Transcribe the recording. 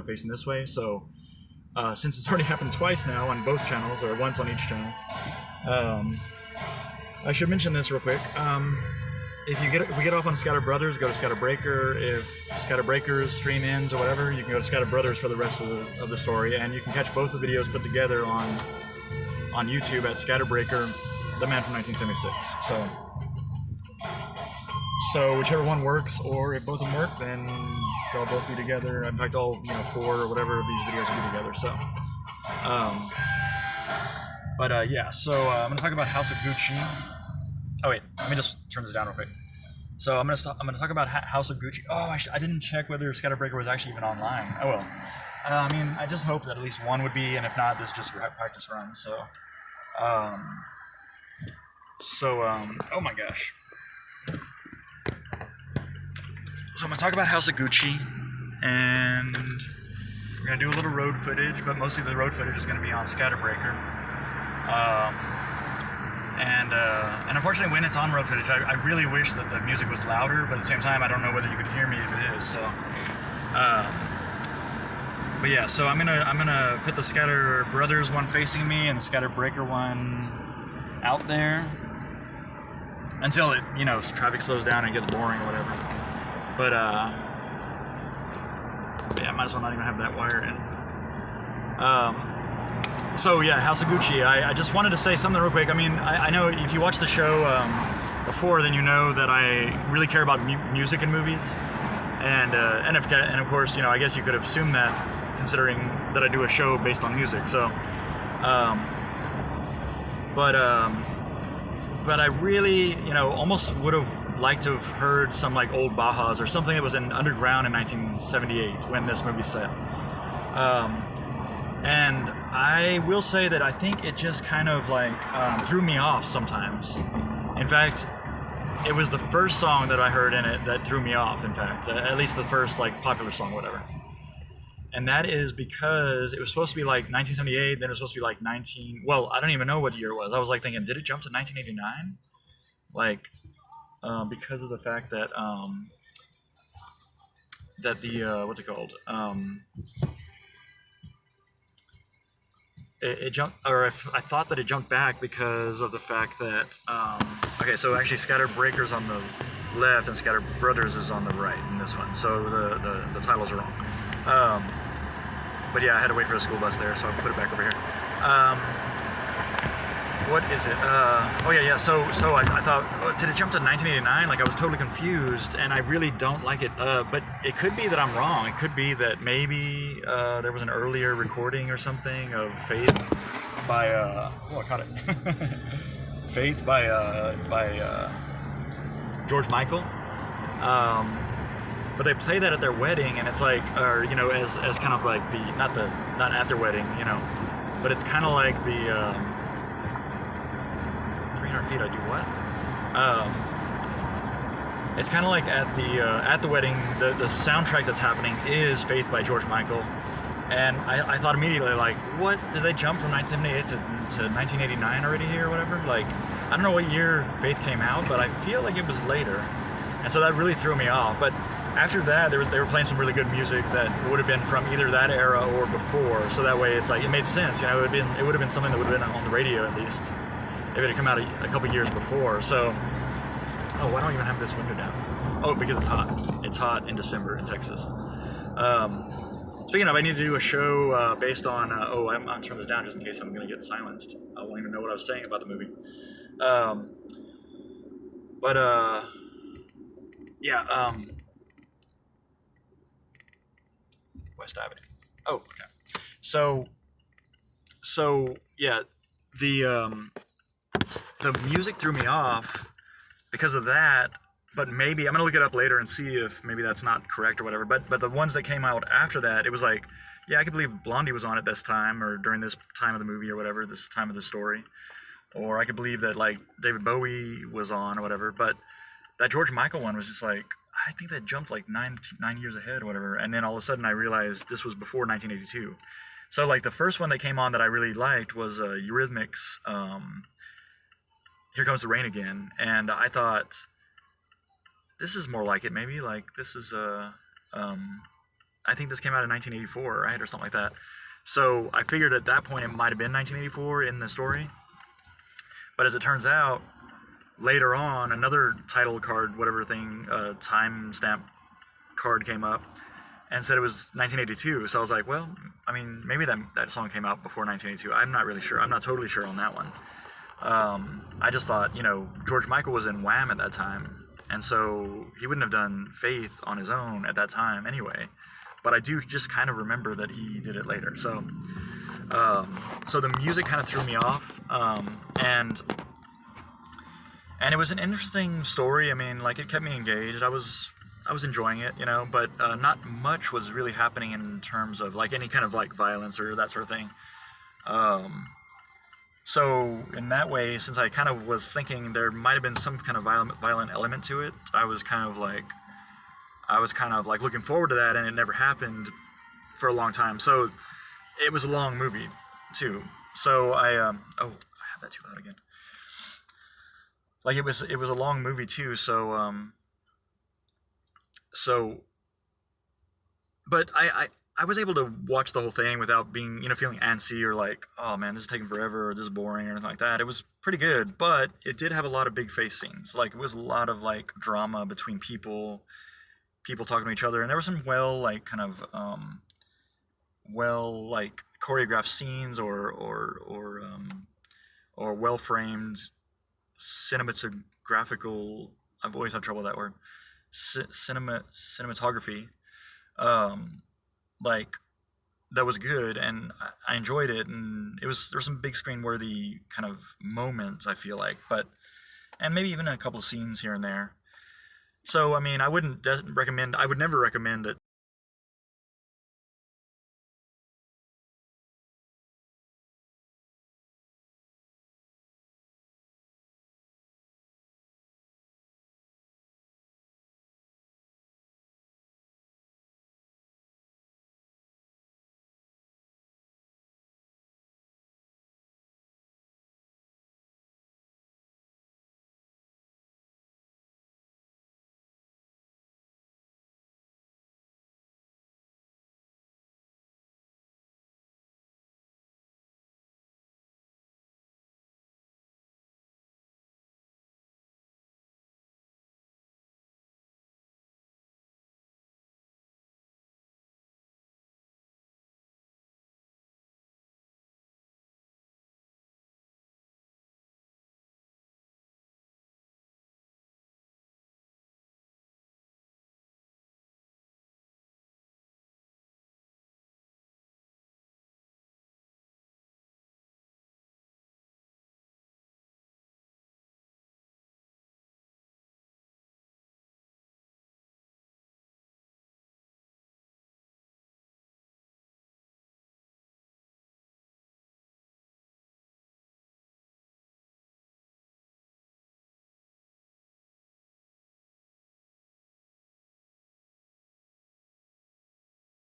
facing this way. So since it's already happened twice now on both channels, or once on each channel, I should mention this real quick. If we get off on Scatter Brothers, go to ScatterBreaker. If ScatterBreaker's stream ends or whatever, you can go to Scatter Brothers for the rest of the story, and you can catch both the videos put together on YouTube at ScatterBreaker, the man from 1976. So whichever one works, or if both of them work, then they'll both be together. In fact, all 4 or whatever of these videos will be together. So, So I'm gonna talk about House of Gucci. Oh wait, let me just turn this down real quick. So I'm gonna talk about House of Gucci. Oh, I didn't check whether ScatterBreaker was actually even online. Oh well. I just hope that at least one would be, and if not, this is just a practice run. So, oh my gosh. So I'm gonna talk about House of Gucci, and we're gonna do a little road footage, but mostly the road footage is gonna be on ScatterBreaker. And unfortunately, when it's on road footage, I really wish that the music was louder, but at the same time, I don't know whether you could hear me if it is. So, so I'm gonna put the Scatter Brothers one facing me and the ScatterBreaker one out there until it, traffic slows down and it gets boring or whatever. But I might as well not even have that wire in. House of Gucci. I just wanted to say something real quick. I know if you watch the show before, then you know that I really care about music in movies, and of course, I guess you could have assumed that, considering that I do a show based on music. So, but I really, almost would have liked to have heard some like old Bajas or something that was in underground in 1978 when this movie's set. And I will say that I think it just kind of threw me off sometimes. In fact, it was the first song that I heard in it that threw me off, in fact. At least the first popular song, whatever. And that is because it was supposed to be 1978, then it was supposed to be I don't even know what year it was. I was thinking, did it jump to 1989? Because of the fact that what's it called? It jumped, or I thought that it jumped back because of the fact that so actually ScatterBreaker's on the left and Scatter Brothers is on the right in this one. So the titles are wrong. I had to wait for the school bus there, so I'll put it back over here. What is it? So I thought, did it jump to 1989? I was totally confused, and I really don't like it. But it could be that I'm wrong. It could be that maybe there was an earlier recording or something of Faith by I caught it. Faith by George Michael. But they play that at their wedding, and it's as kind of not at their wedding, but it's kind of like the 300 feet. I do what? It's kind of like at the wedding. The soundtrack that's happening is Faith by George Michael, and I thought immediately what did they jump from 1978 to 1989 already here or whatever? I don't know what year Faith came out, but I feel like it was later, and so that really threw me off. But after that, they were playing some really good music that would have been from either that era or before. So that way, it's it made sense. It would have been something that would have been on the radio at least if it had come out a couple years before. So, why don't I even have this window down? Oh, because it's hot. It's hot in December in Texas. Speaking of, I need to do a show based on. I'm gonna turn this down just in case I'm gonna get silenced. I won't even know what I was saying about the movie. West Avenue. Oh, okay. So yeah, the music threw me off because of that. But maybe I'm gonna look it up later and see if maybe that's not correct or whatever. But the ones that came out after that, it was I could believe Blondie was on at this time or during this time of the movie or whatever, this time of the story, or I could believe that David Bowie was on or whatever. But that George Michael one was just I think that jumped 9 years ahead or whatever. And then all of a sudden I realized this was before 1982. So the first one that came on that I really liked was Eurythmics' Here Comes the Rain Again. And I thought, this is more like it maybe. This is I think this came out in 1984, right, or something like that. So I figured at that point it might have been 1984 in the story. But as it turns out, later on, another title card, whatever thing, timestamp card came up and said it was 1982. So I was like, well, I mean, maybe that song came out before 1982. I'm not really sure. I'm not totally sure on that one. I just thought, George Michael was in Wham at that time, and so he wouldn't have done Faith on his own at that time anyway. But I do just kind of remember that he did it later. So the music kind of threw me off, and it was an interesting story. I mean, like, it kept me engaged. I was enjoying it, but not much was really happening in terms of like any kind of like violence or that sort of thing. So in that way, since I kind of was thinking there might have been some kind of violent element to it, I was kind of like looking forward to that, and it never happened for a long time. So it was a long movie too. So I have that too loud again. Like it was a long movie too. But I was able to watch the whole thing without being, feeling antsy or like, oh man, this is taking forever or this is boring or anything like that. It was pretty good, but it did have a lot of big face scenes. Like, it was a lot of like drama between people talking to each other, and there were some choreographed scenes or well framed cinematographical. I've always had trouble with that word. Cinematography. Like, that was good, and I enjoyed it, and there were some big screen worthy kind of moments, I feel like, and maybe even a couple of scenes here and there. So I mean, I would never recommend that